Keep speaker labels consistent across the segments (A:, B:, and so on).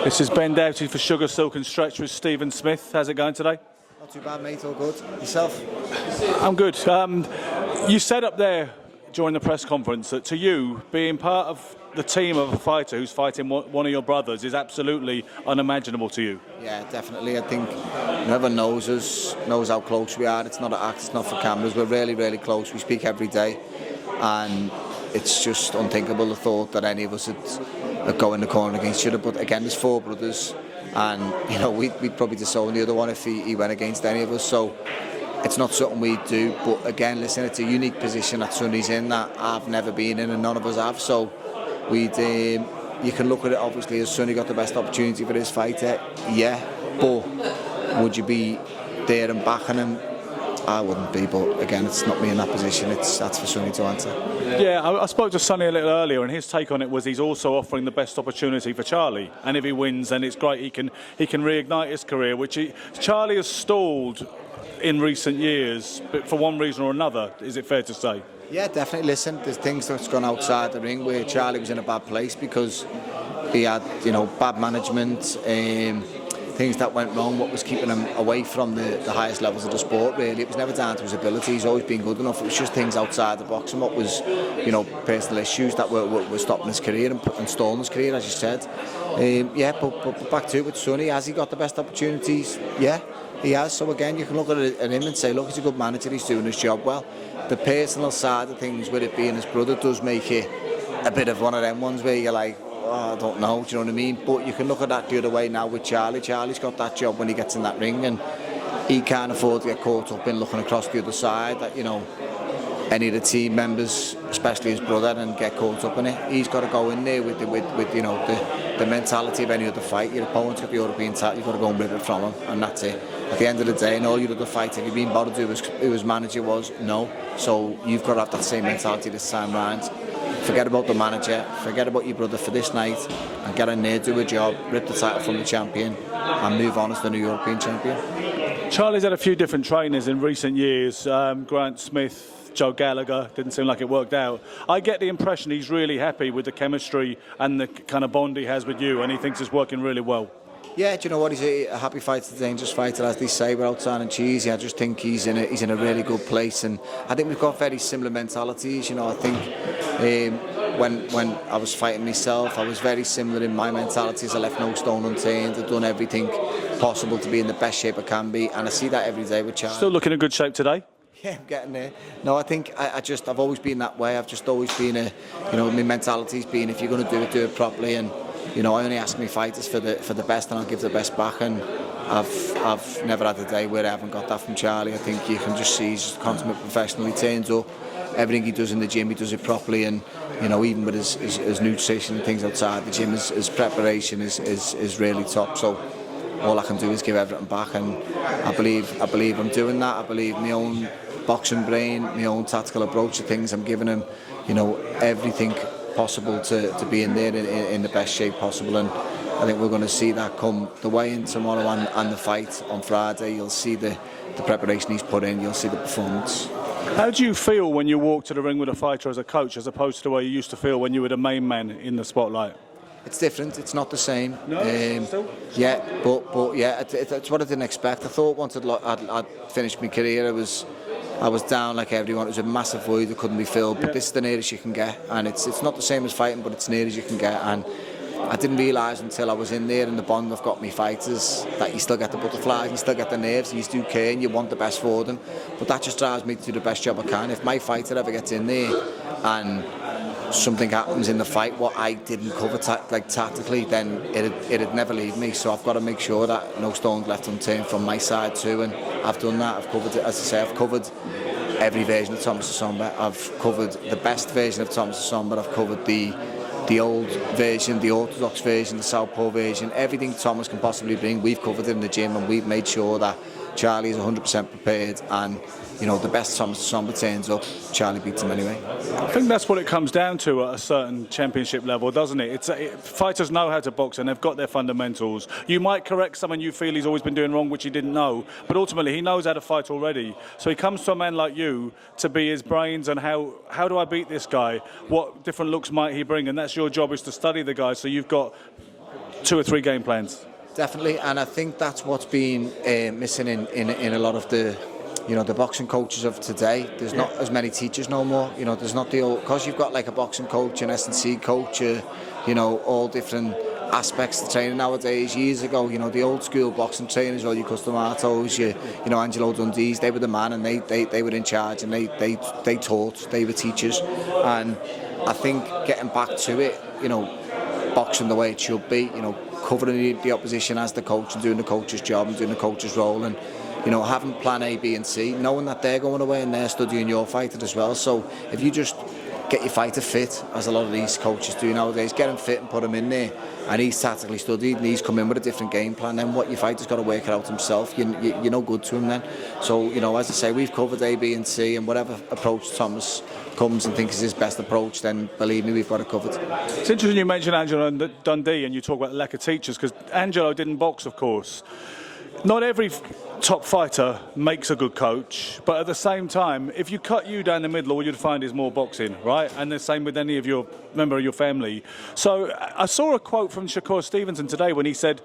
A: This is Ben Doughty for Sugar, Silk and Stretch with Stephen Smith. How's it going today?
B: Not too bad, mate. All good. Yourself?
A: I'm good. You said up there during the press conference that to you, being part of the team of a fighter who's fighting one of your brothers is absolutely unimaginable to you.
B: Yeah, definitely. I think whoever knows us knows how close we are. It's not an act, it's not for cameras. We're really, really close. We speak every day. And it's just unthinkable the thought that any of us would go in the corner against each other. But again, there's four brothers. And, you know, we'd probably disown the other one if he went against any of us. So it's not something we do. But again, listen, it's a unique position that Sonny's in that I've never been in and none of us have. So you can look at it obviously as Sonny got the best opportunity for his fighter. Yeah, but would you be there and backing him? I wouldn't be, but again, it's not me in that position. That's for Sonny to answer.
A: Yeah, I spoke to Sonny a little earlier, and his take on it was he's also offering the best opportunity for Charlie, and if he wins, then it's great. He can reignite his career, which Charlie has stalled in recent years, but for one reason or another. Is it fair to say?
B: Yeah, definitely. Listen, there's things that's gone outside the ring where Charlie was in a bad place because he had, bad management. Things that went wrong, what was keeping him away from the highest levels of the sport, really. It was never down to his ability. He's always been good enough. It was just things outside the box and what was, personal issues that were stopping his career and stalling his career, as you said. But back to it with Sonny, has he got the best opportunities? Yeah, he has. So again, you can look at him and say, look, he's a good manager, he's doing his job well. The personal side of things, with it being his brother, does make it a bit of one of them ones where you're like, I don't know, do you know what I mean? But you can look at that the other way now with Charlie. Charlie's got that job when he gets in that ring, and he can't afford to get caught up in looking across the other side that, any of the team members, especially his brother, and get caught up in it. He's got to go in there with the mentality of any other fight. Your opponent's got the European title, you've got to go and rip it from him, and that's it. At the end of the day, in all your other fights, have you been bothered who his manager was? No. So you've got to have that same mentality this time round. Forget about the manager, forget about your brother for this night, and get in there, do a job, rip the title from the champion, and move on as the new European champion.
A: Charlie's had a few different trainers in recent years. Grant Smith, Joe Gallagher, didn't seem like it worked out. I get the impression he's really happy with the chemistry and the kind of bond he has with you, and he thinks it's working really well. Yeah,
B: do you know what? He's a happy fighter, a dangerous fighter, as they say, without sounding cheesy. I just think he's in a really good place, and I think we've got very similar mentalities. I think when I was fighting myself, I was very similar in my mentalities. I left no stone unturned. I've done everything possible to be in the best shape I can be, and I see that every day with Charlie.
A: Still looking in good shape today?
B: Yeah, I'm getting there. No, I think I've always been that way. I've just always been my mentality's been, if you're going to do it properly, and I only ask my fighters for the best, and I'll give the best back. And I've never had a day where I haven't got that from Charlie. I think you can just see he's just a consummate professional. He turns up, everything he does in the gym, he does it properly, and even with his nutrition and things outside the gym, his preparation is really top. So all I can do is give everything back, and I believe I'm doing that. I believe my own boxing brain, my own tactical approach to things, I'm giving him, everything possible to be in there in the best shape possible. And I think we're going to see that come the weigh-in tomorrow and the fight on Friday. You'll see the preparation he's put in, you'll see the performance.
A: How do you feel when you walk to the ring with a fighter as a coach, as opposed to the way you used to feel when you were the main man in the spotlight?
B: It's different. It's not the same.
A: No, still?
B: Yeah, but yeah, it's what I didn't expect. I thought once I'd finished my career, I was down like everyone. It was a massive void that couldn't be filled. But This is the nearest you can get, and it's not the same as fighting, but it's near as you can get. And I didn't realise until I was in there in the bond I've got me fighters that you still get the butterflies, you still get the nerves, and you do care, and you want the best for them. But that just drives me to do the best job I can. If my fighter ever gets in there and something happens in the fight what I didn't cover tactically, then it'd never leave me. So I've got to make sure that no stone's left unturned from my side too, and I've done that. I've covered it, as I say, I've covered every version of Thomas Assomba. I've covered the best version of Thomas Assomba. I've covered the old version, the orthodox version, the southpaw version, everything Thomas can possibly bring. We've covered it in the gym, and we've made sure that Charlie is 100% prepared, and the best Thomas Assomba turns up, Charlie beats him anyway.
A: I think that's what it comes down to at a certain championship level, doesn't it? Fighters know how to box, and they've got their fundamentals. You might correct someone you feel he's always been doing wrong, which he didn't know, but ultimately he knows how to fight already. So he comes to a man like you to be his brains, and how do I beat this guy? What different looks might he bring? And that's your job, is to study the guy, so you've got 2 or 3 game plans.
B: Definitely, and I think that's what's been missing in a lot of the, the boxing coaches of today. There's not as many teachers no more. There's not the old, because you've got like a boxing coach, an S&C coach, all different aspects of training nowadays. Years ago, the old school boxing trainers, all your Custom Artos, Angelo Dundees, they were the man, and they were in charge, and they taught, they were teachers. And I think getting back to it, boxing the way it should be, covering the opposition as the coach and doing the coach's job and doing the coach's role, and having plan A, B and C, knowing that they're going away and they're studying your fighter as well. So if you just get your fighter fit, as a lot of these coaches do nowadays, get him fit and put him in there, and he's tactically studied and he's come in with a different game plan, then what your fighter's got to work it out himself. You're no good to him then. So as I say, we've covered A, B and C, and whatever approach Thomas comes and thinks is his best approach, then believe me, we've got it covered.
A: It's interesting you mentioned Angelo Dundee and you talk about the lack of teachers, because Angelo didn't box, of course. Not every top fighter makes a good coach, but at the same time, if you cut you down the middle, all you'd find is more boxing, right? And the same with any of your member of your family. So I saw a quote from Shakur Stevenson today when he said,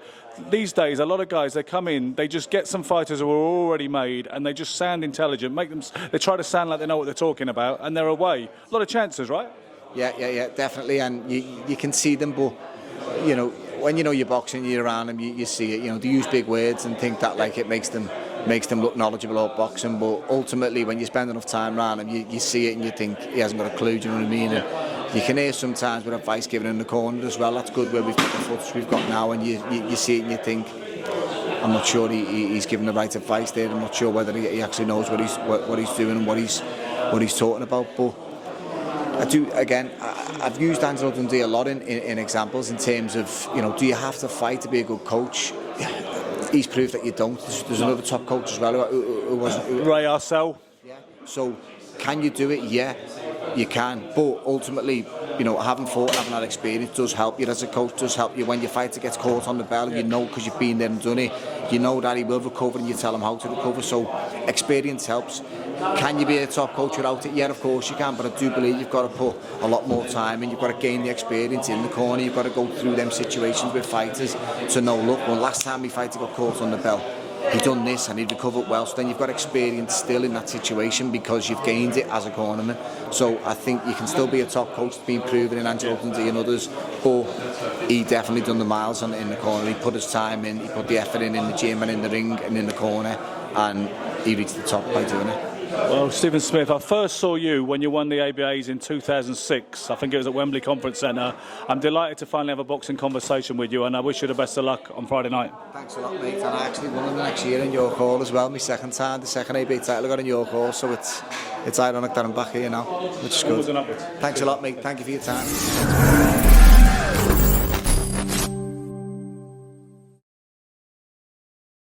A: these days, a lot of guys, they come in, they just get some fighters who are already made, and they just sound intelligent, they try to sound like they know what they're talking about, and they're away. A lot of chances, right?
B: Yeah, definitely, and you can see them, but, when you're boxing, you're around them, you see it. They use big words and think that like it makes them look knowledgeable about boxing, but ultimately when you spend enough time around him, you see it and you think he hasn't got a clue. Do you know what I mean? And you can hear sometimes with advice given in the corner as well. That's good, where we've got the footage we've got now, and you see it and you think, I'm not sure he's given the right advice there. I'm not sure whether he actually knows what he's doing and what he's talking about. But I do, again, I've used Angelo Dundee a lot in examples in terms of, do you have to fight to be a good coach? He's proved that you don't. There's another top coach as well who wasn't.
A: Ray Arcel.
B: Yeah. So, can you do it? Yeah, you can. But ultimately, having fought, having that experience does help you as a coach, does help you when your fighter gets caught on the bell, because you've been there and done it, that he will recover and you tell him how to recover. So, experience helps. Can you be a top coach without it? Yeah, of course you can, but I do believe you've got to put a lot more time in. You've got to gain the experience in the corner. You've got to go through them situations with fighters to know, look, well, last time my fighter got caught on the bell, he done this and he recovered well. So then you've got experience still in that situation because you've gained it as a cornerman. So I think you can still be a top coach, being proven in Angelo Dundee and others, but he definitely done the miles in the corner. He put his time in, he put the effort in the gym and in the ring and in the corner, and he reached the top by doing it.
A: Well, Stephen Smith, I first saw you when you won the ABAs in 2006. I think it was at Wembley Conference Centre. I'm delighted to finally have a boxing conversation with you, and I wish you the best of luck on Friday night.
B: Thanks a lot, mate. And I actually won them the next year in York Hall as well. My second time, the second ABA title I got in York Hall, so it's ironic that I'm back here now, which is good. Thanks a lot, mate. Thank you for your time.